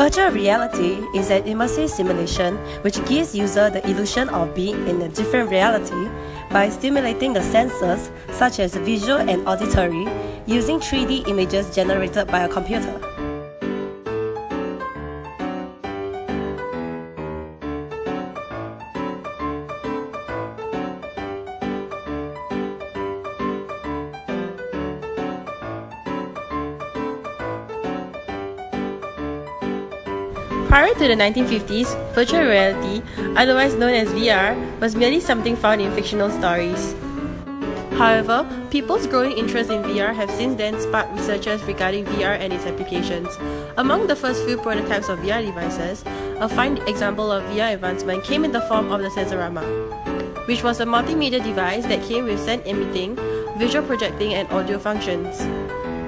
Virtual reality is an immersive simulation which gives user the illusion of being in a different reality by stimulating the senses such as visual and auditory using 3D images generated by a computer. Prior to the 1950s, virtual reality, otherwise known as VR, was merely something found in fictional stories. However, people's growing interest in VR have since then sparked researchers regarding VR and its applications. Among the first few prototypes of VR devices, a fine example of VR advancement came in the form of the Sensorama, which was a multimedia device that came with sound emitting, visual projecting, and audio functions.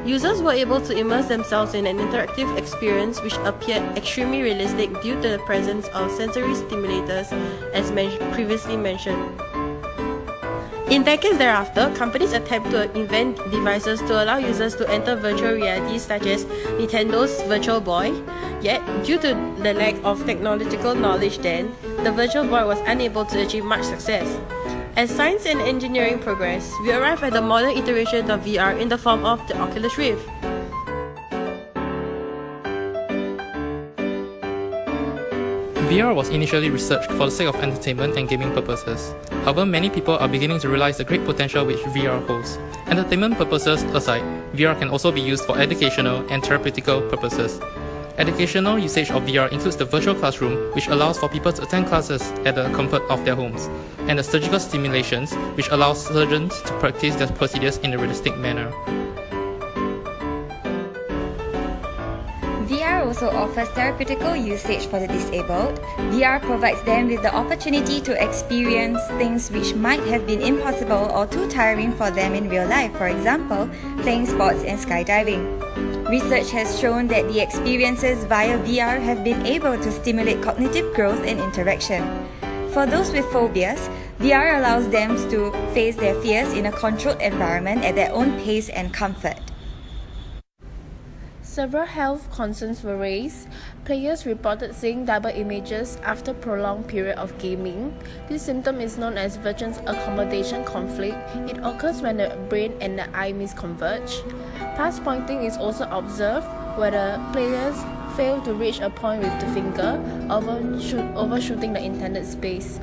Users were able to immerse themselves in an interactive experience which appeared extremely realistic due to the presence of sensory stimulators as previously mentioned. In decades thereafter, companies attempt to invent devices to allow users to enter virtual realities such as Nintendo's Virtual Boy. Yet, due to the lack of technological knowledge then, the Virtual Boy was unable to achieve much success. As science and engineering progress, we arrive at the modern iteration of VR in the form of the Oculus Rift. VR was initially researched for the sake of entertainment and gaming purposes. However, many people are beginning to realize the great potential which VR holds. Entertainment purposes aside, VR can also be used for educational and therapeutical purposes. Educational usage of VR includes the virtual classroom, which allows for people to attend classes at the comfort of their homes, and the surgical simulations, which allows surgeons to practice their procedures in a realistic manner. VR also offers therapeutical usage for the disabled. VR provides them with the opportunity to experience things which might have been impossible or too tiring for them in real life, for example, playing sports and skydiving. Research has shown that the experiences via VR have been able to stimulate cognitive growth and interaction. For those with phobias, VR allows them to face their fears in a controlled environment at their own pace and comfort. Several health concerns were raised. Players reported seeing double images after prolonged period of gaming. This symptom is known as Vergence accommodation conflict. It occurs when the brain and the eye misconverge. Pass pointing is also observed, where the players fail to reach a point with the finger, overshooting the intended space.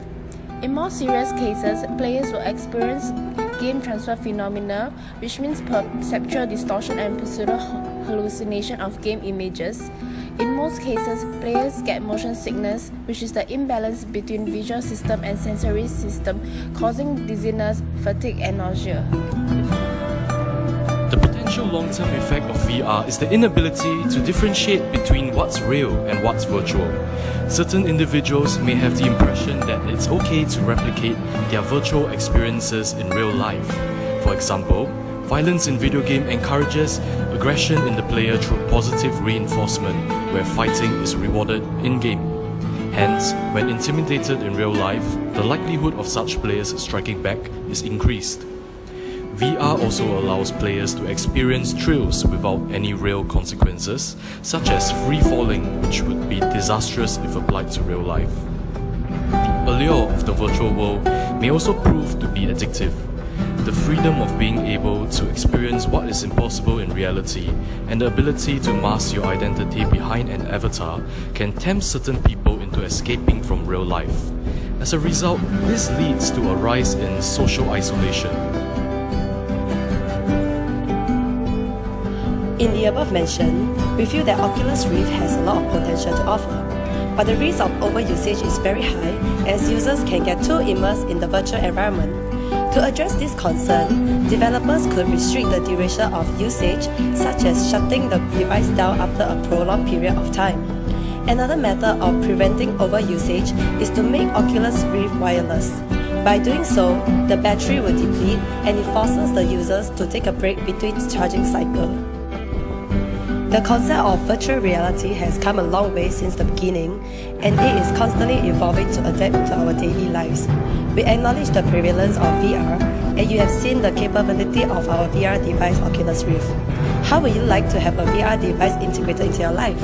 In more serious cases, players will experience game transfer phenomena, which means perceptual distortion and pseudo-hallucination of game images. In most cases, players get motion sickness, which is the imbalance between visual system and sensory system, causing dizziness, fatigue, and nausea. The potential long-term effect of VR is the inability to differentiate between what's real and what's virtual. Certain individuals may have the impression that it's okay to replicate their virtual experiences in real life. For example, violence in video game encourages aggression in the player through positive reinforcement, where fighting is rewarded in-game. Hence, when intimidated in real life, the likelihood of such players striking back is increased. VR also allows players to experience thrills without any real consequences, such as free-falling, which would be disastrous if applied to real life. The allure of the virtual world may also prove to be addictive. The freedom of being able to experience what is impossible in reality and the ability to mask your identity behind an avatar can tempt certain people into escaping from real life. As a result, this leads to a rise in social isolation. In the above mentioned, we feel that Oculus Rift has a lot of potential to offer, but the risk of overusage is very high as users can get too immersed in the virtual environment. To address this concern, developers could restrict the duration of usage, such as shutting the device down after a prolonged period of time. Another method of preventing overusage is to make Oculus Rift wireless. By doing so, the battery will deplete and it forces the users to take a break between charging cycles. The concept of virtual reality has come a long way since the beginning, and it is constantly evolving to adapt to our daily lives. We acknowledge the prevalence of VR, and you have seen the capability of our VR device Oculus Rift. How would you like to have a VR device integrated into your life?